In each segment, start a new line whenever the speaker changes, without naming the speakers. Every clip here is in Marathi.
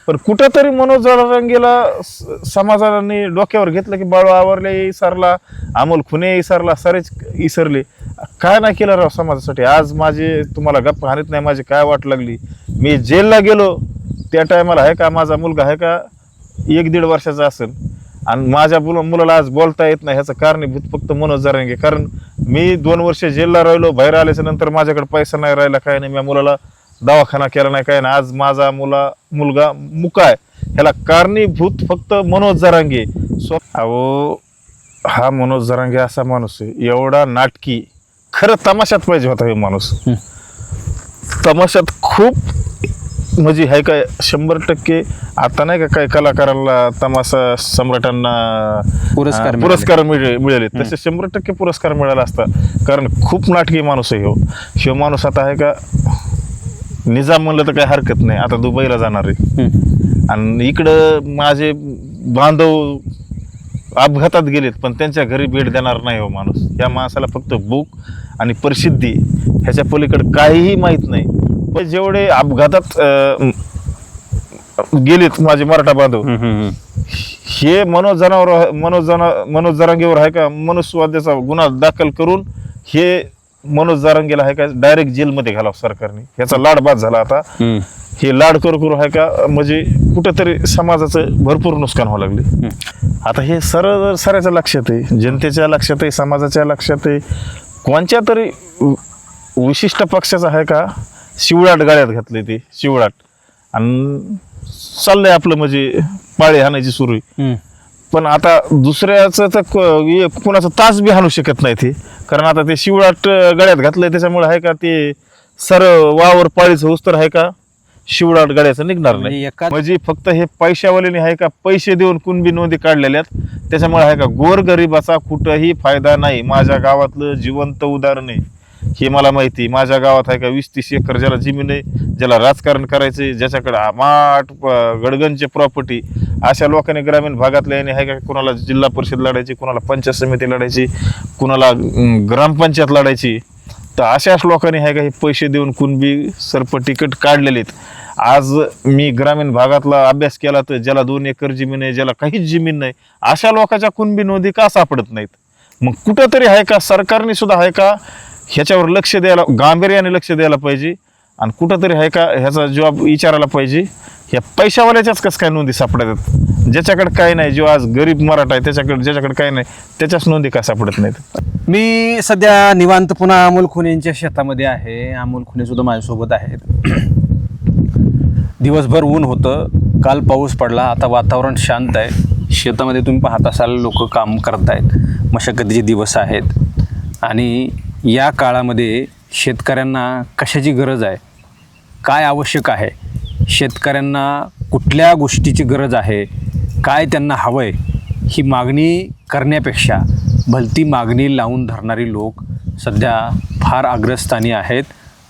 पण कुठंतरी मनोज जरांगेला समाजाने डोक्यावर घेतलं की बाळू आवरले इसरला, अमोल खुने इसरला, सारेच इसरले. काय नाही केलं राव समाजासाठी. आज माझे तुम्हाला गप्पा हानीत नाही माझी काय वाट लागली. मी जेलला गेलो त्या टायमाला आहे का माझा मुलगा आहे का 1-1.5 वर्षाचा असेल आणि माझ्या मुलाला आज बोलता येत नाही ह्याचं कारणीभूत फक्त मनोज जरांगे. कारण मी 2 वर्ष जेलला राहिलो, बाहेर आल्याच्या नंतर माझ्याकडे पैसा नाही राहिला, काय नाही, मी मुलाला दवाखाना केला नाही, काय नाही. आज माझा मुलगा मुका आहे, ह्याला कारणीभूत फक्त मनोज जरांगे. अहो हा मनोज जरांगे असा माणूस आहे एवढा नाटकी, खरं तमाशात पाहिजे होता हे माणूस. तमाशात खूप म्हणजे आहे काय 100% आता नाही का काही कलाकारांना तमाशा सम्राटांना पुरस्कार मिळाले तसे 100% पुरस्कार मिळाला असता. कारण खूप नाटकी माणूस आहे ह्यो माणूस. आता आहे का निजाम म्हणलं तर काही हरकत नाही, आता दुबईला जाणार आहे आणि इकडं माझे बांधव अपघातात गेलेत पण त्यांच्या घरी भेट देणार नाही हो माणूस. या माणसाला फक्त भूक आणि प्रसिद्धी ह्याच्या पलीकडे काहीही माहीत नाही. पण जेवढे अपघातात गेलेत माझे मराठा बांधव हे मनोज जरांगेवर आहे का मनुष्यवधाचा गुन्हा दाखल करून हे मनोज जरांगेला आहे का डायरेक्ट जेलमध्ये घालावं सरकारने. ह्याचा लाड बाद झाला आता. हे लाड करू आहे का म्हणजे कुठेतरी समाजाचं भरपूर नुकसान व्हावं लागले. आता हे सराच्या लक्षात आहे, जनतेच्या लक्षात आहे, समाजाच्या लक्षात आहे. कोणत्या तरी विशिष्ट पक्षाचा आहे का शिवडाट गाड्यात घातले ते शिवडाट आणि चाललंय आपलं म्हणजे पाळी हाणायची सुरू आहे. पण आता दुसऱ्याचं तर कुणाचं तास बी हाणू शकत नाही ते. कारण आता ते शिवडाट गळ्यात घातलंय त्याच्यामुळे आहे का ते वावर पाळीचं होस तर आहे का शिवडाट गळ्याचं निघणार नाही. म्हणजे फक्त हे पैशावाल्याने आहे का पैसे देऊन कुणबी नोंदी काढलेल्यात त्याच्यामुळे आहे का गोरगरिबाचा कुठंही फायदा नाही. माझ्या गावातलं जिवंत उदाहरण आहे हे मला माहिती. माझ्या गावात आहे का 20-30 एकर ज्याला जमीन आहे, ज्याला राजकारण करायचंय, ज्याच्याकडे माठ गडगंजचे प्रॉपर्टी, अशा लोकांनी ग्रामीण भागातल्या आहे का कुणाला जिल्हा परिषद लढायची, कुणाला पंचायत समिती लढायची, कुणाला ग्रामपंचायत लढायची. तर अशाच लोकांनी आहे का हे पैसे देऊन कुणबी सरप तिकीट काढलेले आहेत. आज मी ग्रामीण भागातला अभ्यास केला तर ज्याला 2 एकर जमीन आहे, ज्याला काहीच जमीन नाही, अशा लोकांच्या कुणबी नोंदी का सापडत नाहीत. मग कुठंतरी आहे का सरकारने सुद्धा आहे का ह्याच्यावर लक्ष द्यायला, गांभीर्याने लक्ष द्यायला पाहिजे आणि कुठंतरी आहे का ह्याचा जॉब विचारायला पाहिजे. ह्या पैशावाल्याच्याच कसं काय नोंदी सापडतात, ज्याच्याकडे काय नाही, जो आज गरीब मराठा आहे ज्याच्याकडे काय नाही त्याच्याच नोंदी का सापडत नाहीत.
मी सध्या निवांत पुन्हा अमोल खुनेंच्या शेतामध्ये आहे. अमोल खुने सुद्धा माझ्यासोबत आहेत. दिवसभर ऊन होतं, काल पाऊस पडला, आता वातावरण शांत आहे. शेतामध्ये तुम्ही पाहत असाल लोक काम करतायत, मशागतीचे दिवस आहेत आणि या काळामध्ये शेतकऱ्यांना कशाची गरज आहे, काय आवश्यक आहे, शेतकऱ्यांना कुठल्या गोष्टीची गरज आहे, काय त्यांना हवं आहे, ही मागणी करण्यापेक्षा भलती मागणी लावून धरणारी लोक सध्या फार अग्रस्थानी आहेत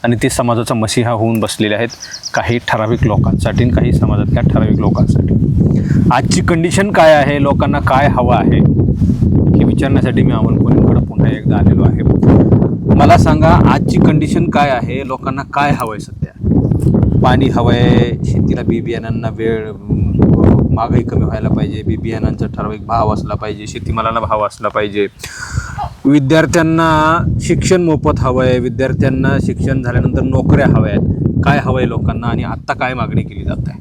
आणि ते समाजाचा मसीहा होऊन बसलेले आहेत काही ठराविक लोकांसाठी आणि काही समाजातल्या ठराविक लोकांसाठी. आजची कंडिशन काय आहे, लोकांना काय हवं आहे हे विचारण्यासाठी मी अमोल खुनेंकडे पुन्हा एकदा आलेलो आहे. मला सांगा आजची कंडिशन काय आहे, लोकांना काय हवं आहे सध्या? पाणी हवं आहे, शेतीला बी बियाणांना वेळ, महागाई कमी व्हायला पाहिजे, बी बियाणांचा ठराविक भाव असला पाहिजे, शेतीमालाला भाव असला पाहिजे, विद्यार्थ्यांना शिक्षण मोफत हवं आहे, विद्यार्थ्यांना शिक्षण झाल्यानंतर नोकऱ्या हव्या आहेत. काय हवं आहे लोकांना आणि आत्ता काय मागणी केली जात आहे?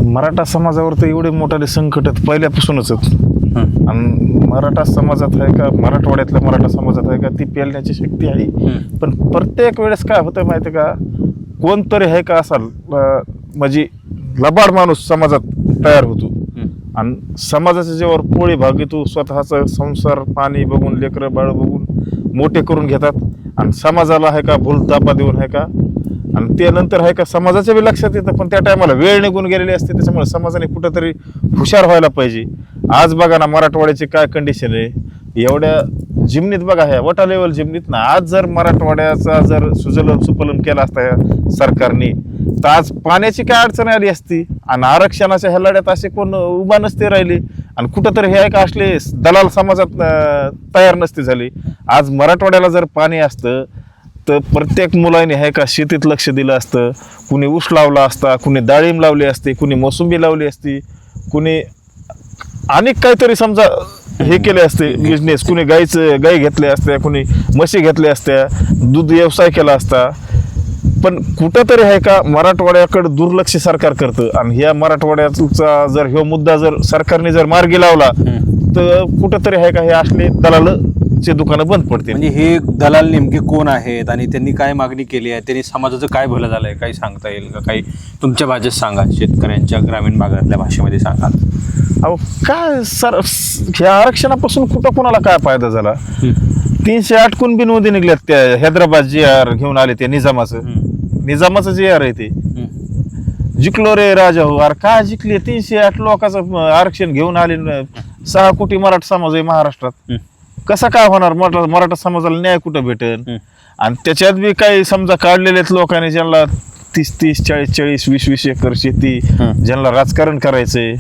मराठा समाजावर तर एवढे मोठाले संकट पहिल्यापासूनच आणि मराठा समाजात आहे का मराठवाड्यातल्या मराठा समाजात आहे का ती पेलण्याची शक्ती आहे. पण प्रत्येक वेळेस काय होतं माहिती का, कोणतरी आहे का असा म्हणजे लबाड माणूस समाजात तयार होतो आणि समाजाच्या जेव्हा पोळी भाग येतो स्वतःचा संसार पाणी बघून लेकरं बाळ बघून मोठे करून घेतात आणि समाजाला आहे का भूलतापा देऊन आहे का आणि ते नंतर आहे का समाजाच्या बी लक्षात येतं. पण त्या टायमाला वेळ निघून गेलेली असते, त्याच्यामुळे समाजाने कुठंतरी हुशार व्हायला पाहिजे. आज बघा ना मराठवाड्याची काय कंडिशन आहे, एवढ्या जिमनीत बघा ह्या वटा लेवल जिमनीत ना, आज जर मराठवाड्याचा जर सुजलन सुपलन केला असता सरकारने तर आज पाण्याची काय अडचण आली असती आणि आरक्षणाच्या ह्या लढ्यात असे कोण उभा नसते राहिले आणि कुठंतरी हे का असले दलाल समाजात तयार नसते झाले. आज मराठवाड्याला जर पाणी असतं तर प्रत्येक मुलाने आहे का शेतीत लक्ष दिलं असतं. कुणी ऊस लावला असता, कुणी डाळिंब लावली असते, कुणी मोसंबी लावली असती, कुणी अनेक काहीतरी समजा हे केले असते बिझनेस. कुणी गाई घेतले असत्या, कुणी म्हशी घेतल्या असत्या, दूध व्यवसाय केला असता. पण कुठंतरी आहे का मराठवाड्याकडे दुर्लक्ष सरकार करतं. आणि ह्या मराठवाड्याचा जर ह्यो मुद्दा जर सरकारने जर मार्गी लावला तर कुठंतरी आहे का हे असले दलालचे दुकानं बंद पडतील.
म्हणजे हे दलाल नेमके कोण आहेत आणि त्यांनी काय मागणी केली आहे, त्यांनी समाजाचं काय भलं झालंय, काही सांगता येईल का? काही तुमच्या भाषेत सांगा, शेतकऱ्यांच्या ग्रामीण भागातल्या भाषेमध्ये सांगा.
अहो काय सर, ह्या आरक्षणापासून कुठं कोणाला काय फायदा झाला? 308 कुणबी नोंदी निघल्यात. त्या हैदराबाद जी आर घेऊन आले ते निजामाचं जे आर आहे ते. जिंकलो रे राजा हो. अरे काय जिंकले? 308 लोकांचं आरक्षण घेऊन आले. 6 कोटी मराठा समाज आहे महाराष्ट्रात. कसा काय होणार? मराठा समाजाला न्याय कुठं भेटेल? आणि त्याच्यात बी काही समजा काढलेलेच लोकांनी, ज्यांना 30-30, 40-40, 20-20 एकर शेती, ज्यांना राजकारण करायचंय,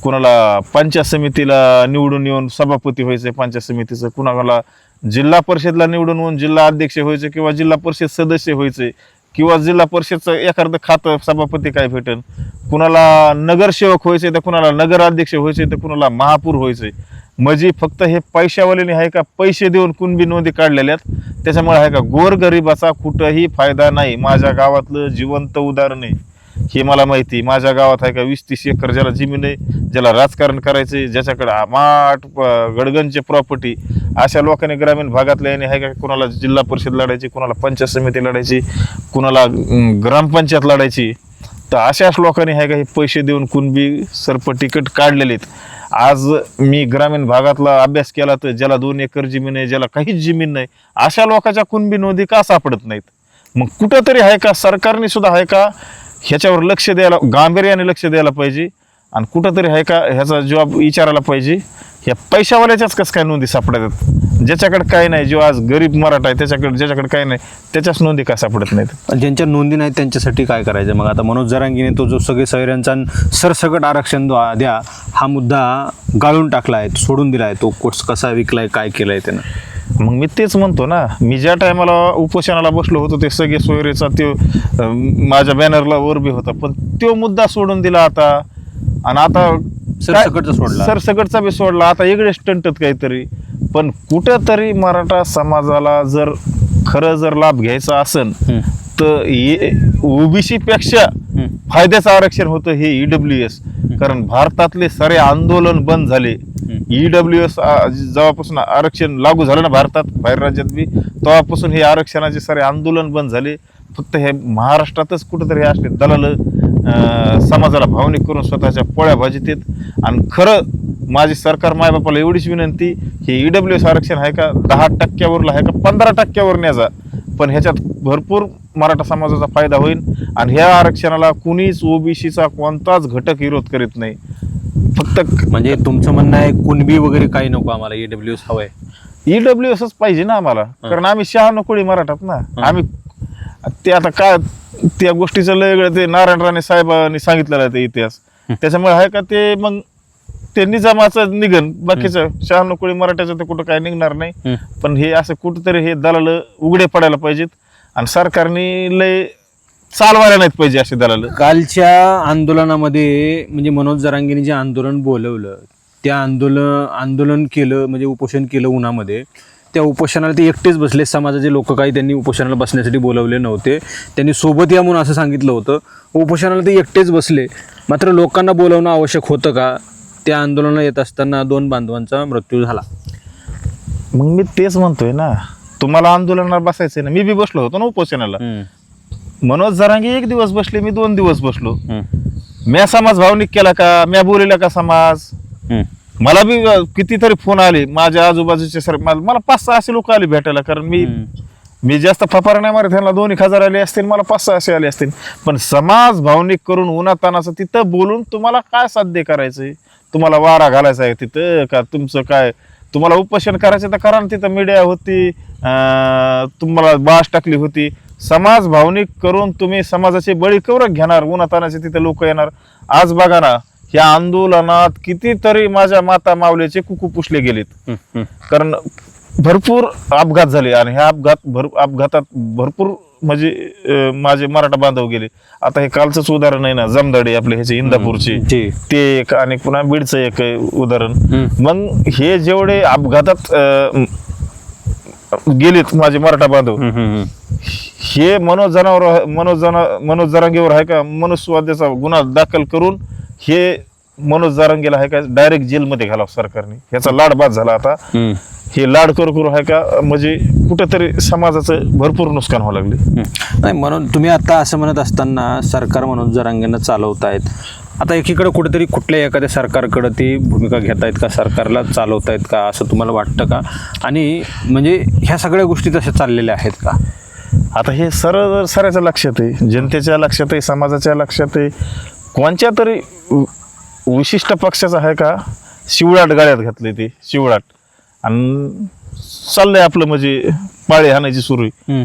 कुणाला पंचायत समितीला निवडून येऊन सभापती व्हायचंय पंचायत समितीचं, कुणाला जिल्हा परिषदला निवडून येऊन जिल्हा अध्यक्ष व्हायचं, किंवा जिल्हा परिषद सदस्य व्हायचंय, किंवा जिल्हा परिषदचं एखादं खातं सभापती काय भेटेल, कुणाला नगरसेवक व्हायचंय तर कुणाला नगराध्यक्ष व्हायचंय तर कुणाला महापूर व्हायचंय. म्हणजे फक्त हे पैशावाल्याने आहे का पैसे देऊन कुणबी नोंदी काढलेल्यात. त्याच्यामुळे आहे का गोरगरिबाचा कुठंही फायदा नाही. माझ्या गावातलं जिवंत उदाहरण आहे हे मला माहिती. माझ्या गावात आहे का 20-30 एकर ज्याला जमीन आहे, ज्याला राजकारण करायचंय, ज्याच्याकडे माठ गडगंजचे प्रॉपर्टी, अशा लोकांनी ग्रामीण भागातल्या याने आहे का कुणाला जिल्हा परिषद लढायची, कुणाला पंचायत समिती लढायची, कुणाला ग्रामपंचायत लढायची. तर अशाच लोकांनी आहे का हे पैसे देऊन कुणबी सरपटिकट काढलेले आहेत. आज मी ग्रामीण भागातला अभ्यास केला तर ज्याला 2 एकर जमीन आहे, ज्याला काहीच जमीन नाही, अशा लोकांच्या कुणबी नोंदी का सापडत नाहीत? मग कुठंतरी आहे का सरकारने सुद्धा आहे का ह्याच्यावर लक्ष द्यायला, गांभीर्याने लक्ष द्यायला पाहिजे. आणि कुठंतरी आहे का ह्याचा जबाब विचारायला पाहिजे. ह्या पैशावाल्याच्याच कसं काय नोंदी सापडतात? ज्याच्याकडे काय नाही, जो आज गरीब मराठा आहे त्याच्याकडे, ज्याच्याकडे काय नाही त्याच्याच नोंदी का सापडत नाहीत?
ज्यांच्या नोंदी नाहीत त्यांच्यासाठी काय करायचं मग? आता मनोज जरांगीने तो जो सगळे सोयऱ्यांचा सरसकट आरक्षण द्या हा मुद्दा गाळून टाकला आहे, सोडून दिला आहे. तो कोर्स कसा विकलाय, काय केलंय त्यानं?
मग मी तेच म्हणतो ना, मी ज्या टायमाला उपोषणाला बसलो होतो ते सगळे सोयरेचा तो माझ्या बॅनरला वर बी होता, पण तो मुद्दा सोडून दिला आता. आणि आता
सरसकटचा सोडला,
सरसकटचा बी सोडला. आता वेगळे स्टंटत काहीतरी. पण कुठंतरी मराठा समाजाला जर खरं जर लाभ घ्यायचा असेल तर ओबीसी पेक्षा फायद्याचं आरक्षण होतं हे EWS. कारण भारतातले सारे आंदोलन बंद झाले. EWS जेव्हापासून आरक्षण लागू झालं ना भारतात, बाहेर राज्यात बी, तेव्हापासून हे आरक्षणाचे सारे आंदोलन बंद झाले. फक्त हे महाराष्ट्रातच कुठंतरी हे असले दलाल समाजाला भावनिक करून स्वतःच्या पोळ्या भाजीत येत. आणि खरं माझी सरकार मायबापाला एवढीच विनंती, हे EWS आरक्षण आहे का 10% आहे का 15% न्यायचा, पण ह्याच्यात भरपूर मराठा समाजाचा फायदा होईल. आणि ह्या आरक्षणाला कुणीच ओबीसीचा कोणताच घटक विरोध करीत नाही. फक्त
म्हणजे तुमचं म्हणणं आहे कुणबी वगैरे काही नको, आम्हाला EWS हवंय?
EWSच पाहिजे ना आम्हाला, कारण आम्ही 96 कोळी मराठात ना. आम्ही ते आता काय त्या गोष्टीचं लय वेगळं ते नारायण राणे साहेबांनी सांगितलेलं आहे ते इतिहास. त्याच्यामुळे आहे का ते मग ते निजामाचं निघन, बाकीचं 96 कोळी मराठ्याचं ते कुठं काय निघणार नाही. पण हे असं कुठंतरी हे दलाल उघडे पडायला पाहिजेत आणि सरकारने लय चालवायला नाहीत पाहिजे असे दलाल.
कालच्या आंदोलनामध्ये म्हणजे मनोज जरांगीने जे आंदोलन बोलवलं, त्या आंदोलन केलं म्हणजे उपोषण केलं उन्हामध्ये, त्या उपोषणाला ते एकटेच बसले. समाजाचे लोक काही त्यांनी उपोषणाला बसण्यासाठी बोलवले नव्हते, त्यांनी सोबत या म्हणून असं सांगितलं होतं. उपोषणाला ते एकटेच बसले. मात्र लोकांना बोलवणं आवश्यक होतं का? त्या आंदोलनाला येत असताना 2 बांधवांचा मृत्यू झाला.
मग मी तेच म्हणतोय ना, तुम्हाला आंदोलनाला बसायचंय ना. मी बी बसलो होतो ना उपोषणाला. मनोज जरांगे 1 दिवस बसले, मी 2 दिवस बसलो. म्या समाज भावनिक केला का? म्या बोललेला का समाज? मला बी कितीतरी फोन आले माझ्या आजूबाजूचे सर, मला 5-6 लोक आले भेटायला. कारण मी जास्त फपारा नाही मारत, त्यांना 2,000 आले असतील, मला 5-6 आले असतील. पण समाज भावनिक करून उन्हातानाचं तिथं बोलून तुम्हाला काय साध्य करायचंय? तुम्हाला वारा घालायचा आहे तिथं का? तुमचं काय, तुम्हाला उपोषण करायचं तर करा ना. तिथं मीडिया होती, तुम्हाला बास टाकली होती. समाज भावनिक करून तुम्ही समाजाचे बळी कवर घेणार? उन्हातानाचे तिथे लोक येणार. आज बघा ना, ह्या आंदोलनात कितीतरी माझ्या माता मावल्याचे कुकू पुसले गेलेत. कारण भरपूर अपघात झाले आणि ह्या अपघातात भरपूर म्हणजे माझे मराठा बांधव गेले. आता हे कालचंच उदाहरण आहे ना, जमदाडे आपले ह्याचे इंदापूरचे,
जी.
ते एक आणि पुन्हा बीडचं एक आहे उदाहरण. मग हे जेवढे अपघातात गेलेत माझे मराठा बांधव, हे मनोज जरांगेवर आहे का मनुस्वाद्याचा गुन्हा दाखल करून हे मनोज जरांगेला आहे का डायरेक्ट जेलमध्ये घालावं सरकारने. ह्याचा लाडबाद झाला आता. हे लाड करू आहे का म्हणजे कुठेतरी समाजाचं भरपूर नुकसान व्हावं लागले.
नाही, म्हणून तुम्ही आता असं म्हणत असताना सरकार मनोज जरांगेंना चालवतायत. आता एकीकडे कुठेतरी कुठल्या एखाद्या सरकारकडे ती भूमिका घेतायत का, सरकारला चालवतायत का, असं तुम्हाला वाटतं का? आणि म्हणजे ह्या सगळ्या गोष्टी तशा चाललेल्या आहेत का?
आता हे सराच्या लक्षात आहे, जनतेच्या लक्षात आहे, समाजाच्या लक्षात आहे. कोणत्या तरी विशिष्ट पक्षाचा आहे का शिवडाट गाड्यात घातले ते शिवडाट आणि चाललंय आपलं म्हणजे पाळे हाणायची सुरू आहे.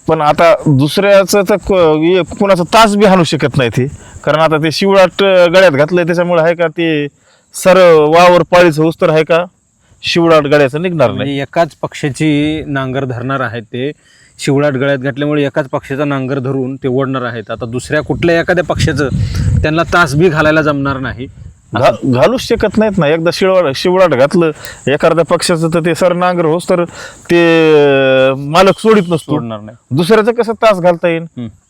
पण आता दुसऱ्याचं तर कुणाचं तास बी हाणू शकत नाही ते, कारण आता ते शिवडाट गळ्यात घातलंय त्याच्यामुळे आहे का ते वावर पाळीचं होस तर आहे का शिवडाट गळ्याचं निघणार नाही.
म्हणजे एकाच पक्षाची नांगर धरणार आहेत ते, शिवडाट गळ्यात घातल्यामुळे एकाच पक्षाचा नांगर धरून ते ओढणार आहेत. आता दुसऱ्या कुठल्या एखाद्या पक्षाचं त्यांना तास बी घालायला जमणार नाही,
घालूच शकत नाहीत ना. एकदा शिवडाट घातलं एखाद्या पक्षाचं तर ते नांगर होस तर ते मालक सोडित नसतो,
सोडणार नाही.
दुसऱ्याचं कसं तास घालता येईल?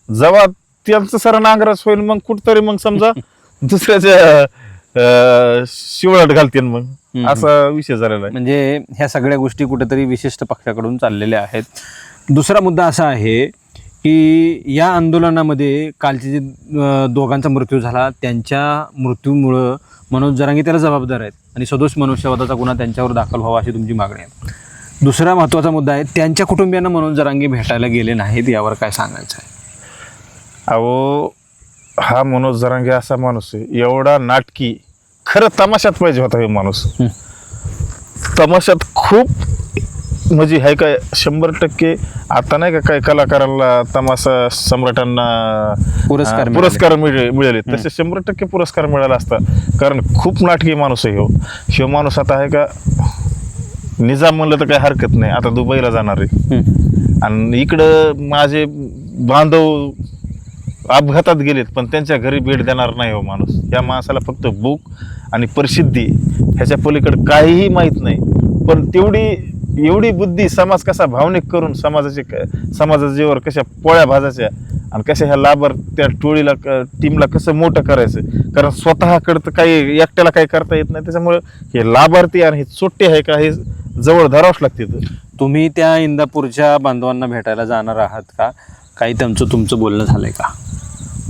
जेव्हा त्यांचं नांगरच होईल मग कुठतरी मग समजा दुसऱ्याच्या शिवडाट घालतील मग असा विषय झालेला आहे.
म्हणजे ह्या सगळ्या गोष्टी कुठेतरी विशिष्ट पक्षाकडून चाललेल्या आहेत. दुसरा मुद्दा असा आहे की या आंदोलनामध्ये कालचे जे दोघांचा मृत्यू झाला त्यांच्या मृत्यूमुळं मनोज जरांगे त्याला जबाबदार आहेत आणि सदोष मनुष्यवधाचा गुन्हा त्यांच्यावर दाखल व्हावा अशी तुमची मागणी आहे. दुसरा महत्त्वाचा मुद्दा आहे त्यांच्या कुटुंबियांना मनोज जरांगे भेटायला गेले नाहीत, यावर काय सांगायचं आहे?
अहो, हा मनोज जरांगे असा माणूस आहे एवढा नाटकी, खरं तमाशात पाहिजे होता हे माणूस. तमाशात खूप म्हणजे आहे काय 100% आता नाही का काय कलाकारांना तमाशा सम्राटांना पुरस्कार मिळाले तसे 100% पुरस्कार मिळाला असता, कारण खूप नाटकी माणूस आहे ह्यो माणूस. आता आहे का निजाम म्हणलं तर काही हरकत नाही, आता दुबईला जाणार आहे आणि इकडं माझे बांधव अपघातात गेलेत पण त्यांच्या घरी भेट देणार नाही हो माणूस. या माणसाला फक्त भूक आणि प्रसिद्धी ह्याच्या पलीकडे काहीही माहीत नाही. पण एवढी बुद्धी समाज कसा भावनिक करून समाजाच्या जीवावर कशा पोळ्या भाजायच्या आणि कशा ह्या लाभार त्या टीमला कसं मोठं करायचं, कारण स्वतःकडं तर काही एकट्याला काही करता येत नाही. त्याच्यामुळे हे लाभार्थी आणि हे चोट्टे आहे का हे जवळ धरावंच लागते.
तुम्ही त्या इंदापूरच्या बांधवांना भेटायला जाणार आहात का? काही तुमचं बोलणं झालंय का?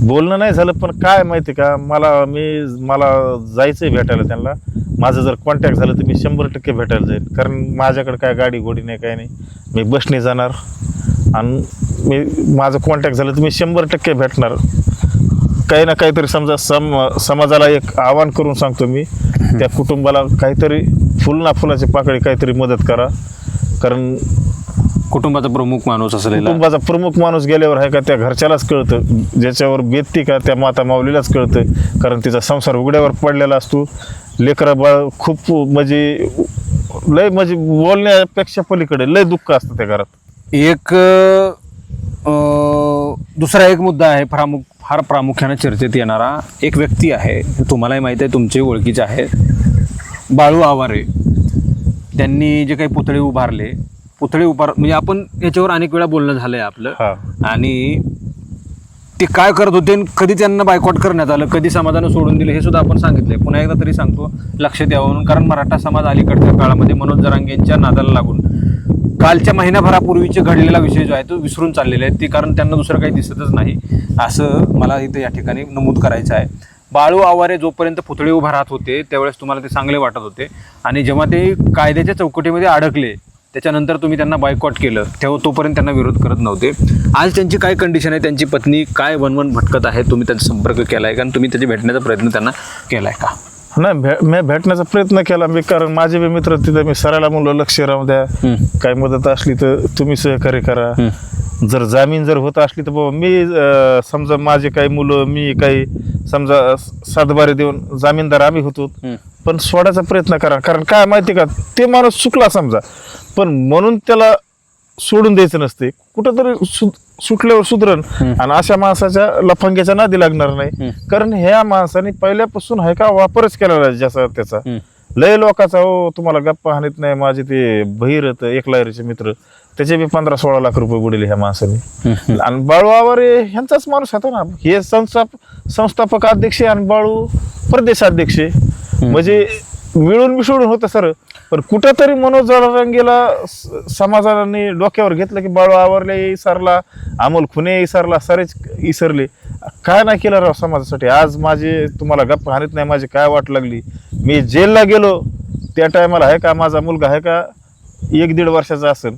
बोलणं नाही झालं, पण काय माहिती का मला जायचंय भेटायला त्यांना. माझं जर कॉन्टॅक्ट झालं तर मी 100% भेटायला जाईल, कारण माझ्याकडे काय गाडी घोडी नाही काय नाही, मी बसने जाणार आणि माझं कॉन्टॅक्ट झालं तर मी 100% भेटणार. काही ना काहीतरी समजा समाजाला एक आवाहन करून सांगतो मी, त्या कुटुंबाला काहीतरी फुलाची पाकळी काहीतरी मदत करा. कारण
कुटुंबाचा प्रमुख माणूस असलेला,
कुटुंबाचा प्रमुख माणूस गेल्यावर आहे का त्या घरच्यालाच कळतं, ज्याच्यावर बेतती का त्या माता माऊलीलाच कळतं, कारण तिचा संसार उघड्यावर पडलेला असतो. लेकरा बाळ खूप म्हणजे बोलण्यापेक्षा पलीकडे लय दुःख असतं त्या घरात.
एक दुसरा एक मुद्दा आहे फार प्रामुख्याने चर्चेत येणारा एक व्यक्ती आहे, तुम्हालाही माहिती आहे, तुमचे ओळखीचे आहे, बाळू आवारे. त्यांनी जे काही पुतळे उभारले म्हणजे आपण याच्यावर अनेक वेळा बोलणं झालंय आपलं, आणि ते काय करत होते, कधी त्यांना बायकॉट करण्यात आलं, कधी समाजानं सोडून दिलं, हे सुद्धा आपण सांगितलंय. पुन्हा एकदा तरी सांगतो, लक्षात यावं म्हणून, कारण मराठा समाज अलीकडच्या काळामध्ये मनोज जरांगेंच्या नादाला लागून कालच्या महिनाभरापूर्वीचे घडलेला विषय जो आहे तो विसरून चाललेला आहे. ते कारण त्यांना दुसरं काही दिसतच नाही, असं मला इथं या ठिकाणी नमूद करायचं आहे. बाळू आवारे जोपर्यंत पुतळे उभा राहत होते त्यावेळेस तुम्हाला ते चांगले वाटत होते, आणि जेव्हा ते कायद्याच्या चौकटीमध्ये अडकले त्याच्यानंतर तुम्ही त्यांना बायकॉट केलं तेव्हा तोपर्यंत त्यांना विरोध करत नव्हते. आज त्यांची काय कंडिशन आहे, त्यांची पत्नी काय वनवन भटकत आहे, तुम्ही त्यांचा संपर्क केला आहे का, तुम्ही त्याची भेटण्याचा प्रयत्न त्यांना केला आहे का?
नाही, मी भेटण्याचा प्रयत्न केला मी, कारण माझे बी मित्र तिथे मी सरायला म्हणलो लक्ष राहू द्या, काही मदत असली तर तुम्ही सहकार्य करा. जर जामीन होत असली तर बाबा मी समजा माझे काही मुलं मी काही समजा सातबारे देऊन जामीनदार आम्ही होतो, पण सोडायचा प्रयत्न करा. कारण काय माहिती का, ते माणूस चुकला समजा पण म्हणून त्याला सोडून द्यायचं नसते, कुठंतरी सुटल्यावर सुधरण आणि अशा माणसाच्या लफंग्याच्या नादी लागणार नाही. कारण ह्या माणसाने पहिल्यापासून आहे का वापरच केलेला आहे ज्याचा त्याचा. लय लोकांचा हो तुम्हाला गप्पा हानीत नाही. माझे ते भैरत एकलायरीचे मित्र त्याचे बी 15-16 लाख रुपये बुडले ह्या माणसाने. आणि बाळू आवारे ह्यांचाच माणूस होता ना. हे संस्थापक अध्यक्ष आणि बाळू प्रदेशाध्यक्ष, म्हणजे मिळून मिसळून होतं सर. पण कुठंतरी मनोज जरांगेला समाजाने डोक्यावर घेतलं की बाळू आवारले इसरला, अमोल खुने इसरला, सारेच इसरले. काय नाही केलं राव समाजासाठी. आज माझे तुम्हाला गप्पा हानीत नाही माझी काय वाट लागली. मी जेलला गेलो त्या टायमाला आहे का माझा मुलगा आहे का 1-1.5 वर्षाचा असेल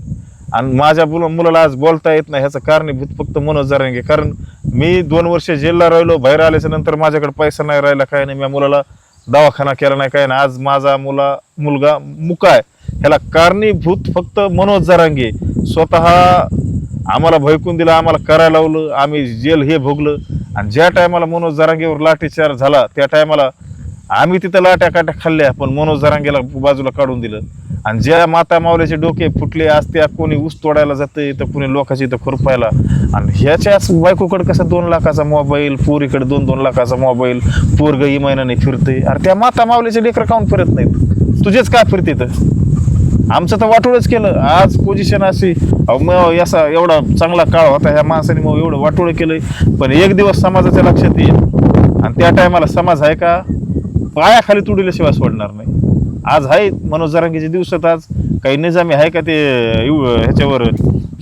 आणि माझ्या मुलाला आज बोलता येत नाही ह्याचं कारणीभूत फक्त मनोज जरांगे. कारण मी 2 वर्ष जेलला राहिलो, बाहेर आल्याच्या नंतर माझ्याकडे पैसा नाही राहिला, काय नाही, मी मुलाला दवाखाना केला नाही, काय नाही. आज माझा मुलगा मुका आहे. ह्याला कारणीभूत फक्त मनोज जरांगे. स्वतः आम्हाला भयकून दिलं, आम्हाला करायला लावलं, आम्ही जेल हे भोगलं. आणि ज्या टायमाला मनोज जरांगेवर लाठीचार झाला त्या टायमाला आम्ही तिथं लाट्या काट्या खाल्ल्या, पण मनोज जरांगेला बाजूला काढून दिलं. आणि ज्या माता मावल्याचे डोके फुटले, आज त्या कोणी ऊस तोडायला जाते तर कोणी लोकांची इथं खुरपायला. आणि ह्याच्याच बायकोकडे कसं 2 लाखाचा मोबाईल, पोरीकडे 2-2 लाखाचा मोबाईल, पोरग इमानाने फिरते. अरे त्या माता मावल्याचे लेकरं काऊन फिरत नाहीत, तुझेच काय फिरते तर. आमचं तर वाटोळच केलं. आज पोझिशन अशी असा एवढा चांगला काळ होता ह्या माणसाने मग एवढं वाटोळं केलंय. पण एक दिवस समाजाच्या लक्षात येईल आणि त्या टायमाला समाज आहे का पायाखाली तुडल्याशिवाय सोडणार नाही. आज आहे मनोज जरांगेचे दिवसात आज काही निजामी आहे का ते ह्याच्यावर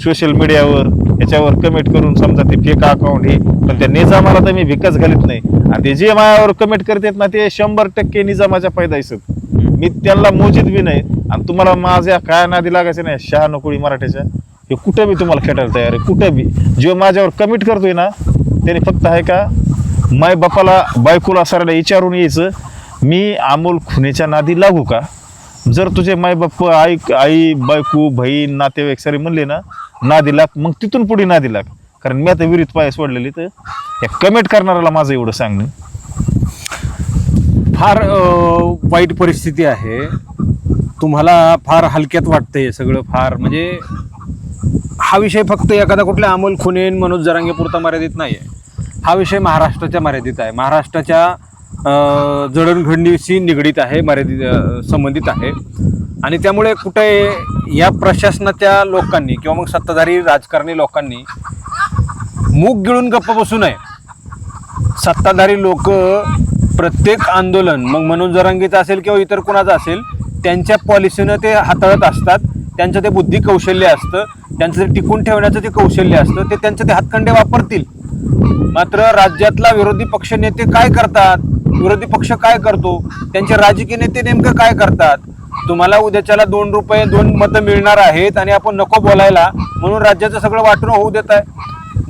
सोशल मीडियावर ह्याच्यावर कमेंट करून समजा ते फेक अकाउंट हे. पण त्या निजामाला तर मी भिकच घालीत नाही. आणि ते जे मायावर कमेंट करतात ना ते 100% निजामाच्या पैदायचं. मी त्यांना मोजीत बी नाही. आणि तुम्हाला माझ्या काय नादी लागायचं नाही 96 मराठ्याच्या, हे कुठं बी तुम्हाला खेटायला तयार आहे. कुठं बी जो माझ्यावर कमेंट करतोय ना त्याने फक्त आहे का माय बापाला बायकोला सरायला विचारून यायचं मी अमोल खुनेच्या नादी लागू का. जर तुझे माय बाप आई बायको बहीण नातेवाईक सारे म्हणले ना नादी लाग, मग तिथून पुढे नादी लाग. कारण मी आता विहिरीत पाय सोडलेली. तर या कमेंट करणाऱ्याला माझं एवढं सांगणं.
फार वाईट परिस्थिती आहे. तुम्हाला फार हलक्यात वाटतंय सगळं. फार म्हणजे हा विषय फक्त एखादा कुठल्या अमोल खुने मनोज जरांगे पुरता मर्यादित नाही आहे. हा विषय महाराष्ट्राच्या मर्यादित आहे. महाराष्ट्राच्या जडणघडणीशी निगडीत आहे, मर्यादित संबंधित आहे. आणि त्यामुळे कुठे या प्रशासनाच्या लोकांनी किंवा मग सत्ताधारी राजकारणी लोकांनी मूग गिळून गप्प बसू नये. सत्ताधारी लोक प्रत्येक आंदोलन मग मनोज जरांगेचं असेल किंवा इतर कुणाचं असेल त्यांच्या पॉलिसीनं ते हाताळत असतात. त्यांचं ते बुद्धी कौशल्य असतं, त्यांचं ते टिकून ठेवण्याचं ते कौशल्य असतं. ते त्यांचं ते हातखंडे वापरतील. मात्र राज्यातला विरोधी पक्ष नेते काय करतात, विरोधी पक्ष काय करतो, त्यांचे राजकीय नेते नेमकं काय करतात. तुम्हाला उद्याच्याला 2 रुपये 2 मतं मिळणार आहेत आणि आपण नको बोलायला म्हणून राज्याचं सगळं वाटणं होऊ देत आहे.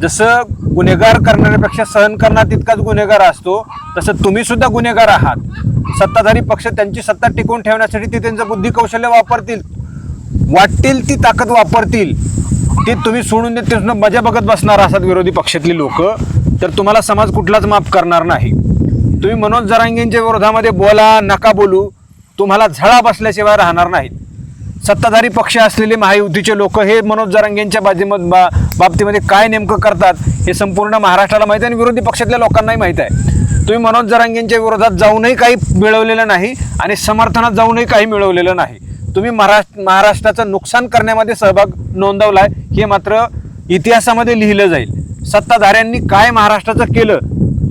जसं गुन्हेगार करणाऱ्यापेक्षा सहन करणार तितकाच गुन्हेगार असतो, तसं तुम्ही सुद्धा गुन्हेगार आहात. सत्ताधारी पक्ष त्यांची सत्ता टिकवून ठेवण्यासाठी ते त्यांचं बुद्धी कौशल्य वापरतील, वाटतील ती ताकद वापरतील. ते तुम्ही सोडून देत ते मजा बघत बसणार असात विरोधी पक्षातली लोक, तर तुम्हाला समाज कुठलाच माफ करणार नाही. तुम्ही मनोज जरांगेंच्या विरोधामध्ये बोला नका बोलू, तुम्हाला झळा बसल्याशिवाय राहणार नाहीत. सत्ताधारी पक्ष असलेले महायुतीचे लोक हे मनोज जरांगेंच्या बाबतीमध्ये काय नेमकं करतात हे संपूर्ण महाराष्ट्राला माहिती आहे आणि विरोधी पक्षातल्या लोकांनाही माहीत आहे. तुम्ही मनोज जरांगेंच्या विरोधात जाऊनही काही मिळवलेलं नाही आणि समर्थनात जाऊनही काही मिळवलेलं नाही. तुम्ही महाराष्ट्राचं नुकसान करण्यामध्ये सहभाग नोंदवलाय हे मात्र इतिहासामध्ये लिहिलं जाईल. सत्ताधाऱ्यांनी काय महाराष्ट्राचं केलं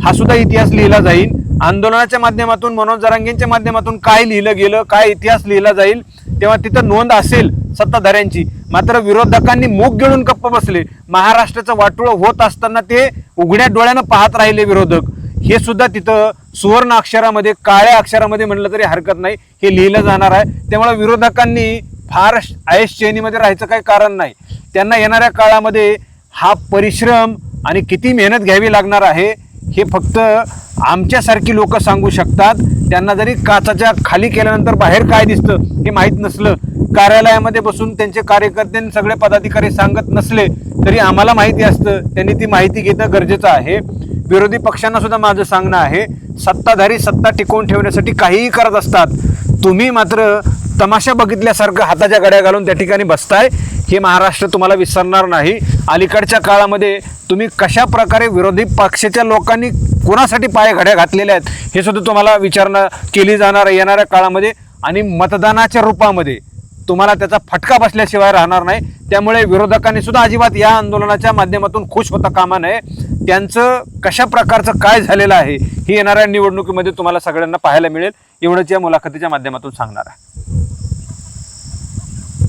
हा सुद्धा इतिहास लिहिला जाईल. आंदोलनाच्या माध्यमातून मनोज जरांगेंच्या माध्यमातून काय लिहिलं गेलं, काय इतिहास लिहिला जाईल तेव्हा तिथं नोंद असेल सत्ताधाऱ्यांची. मात्र विरोधकांनी मूग गिळून गप्प बसले. महाराष्ट्राचं वाटोळं होत असताना ते उघड्या डोळ्यानं पाहत राहिले विरोधक. हे सुद्धा तिथं सुवर्ण अक्षरामध्ये काळ्या अक्षरामध्ये म्हटलं तरी हरकत नाही, हे लिहिलं जाणार आहे. त्यामुळे विरोधकांनी फार ऐश चैनीमध्ये राहायचं काही कारण नाही. त्यांना येणाऱ्या काळामध्ये हा परिश्रम आणि किती मेहनत घ्यावी लागणार आहे हे फक्त आमच्यासारखी लोक सांगू शकतात. त्यांना जरी काचाच्या खाली केल्यानंतर बाहेर काय दिसतं हे माहीत नसलं, कार्यालयामध्ये बसून त्यांचे कार्यकर्ते सगळे पदाधिकारी सांगत नसले तरी आम्हाला माहिती असतं. त्यांनी ती माहिती घेणं गरजेचं आहे. विरोधी पक्षांना सुद्धा माझं सांगणं आहे, सत्ताधारी सत्ता टिकवून ठेवण्यासाठी काहीही करत असतात. तुम्ही मात्र तमाशा बघितल्यासारखं हाताच्या घड्या घालून त्या ठिकाणी बसताय, हे महाराष्ट्र तुम्हाला विसरणार नाही. अलीकडच्या काळामध्ये तुम्ही कशा प्रकारे विरोधी पक्षाच्या लोकांनी कोणासाठी पाय घड्या घातलेल्या आहेत हे सुद्धा तुम्हाला विचारणा केली जाणार आहे येणाऱ्या काळामध्ये. आणि मतदानाच्या रूपामध्ये तुम्हाला त्याचा फटका बसल्याशिवाय राहणार नाही. त्यामुळे विरोधकांनी सुद्धा अजिबात या आंदोलनाच्या माध्यमातून खुश होता कामा नये. त्यांचं कशा प्रकारचं काय झालेलं आहे हे येणाऱ्या निवडणुकीमध्ये तुम्हाला सगळ्यांना पाहायला मिळेल, एवढंच या मुलाखतीच्या माध्यमातून सांगणार आहे.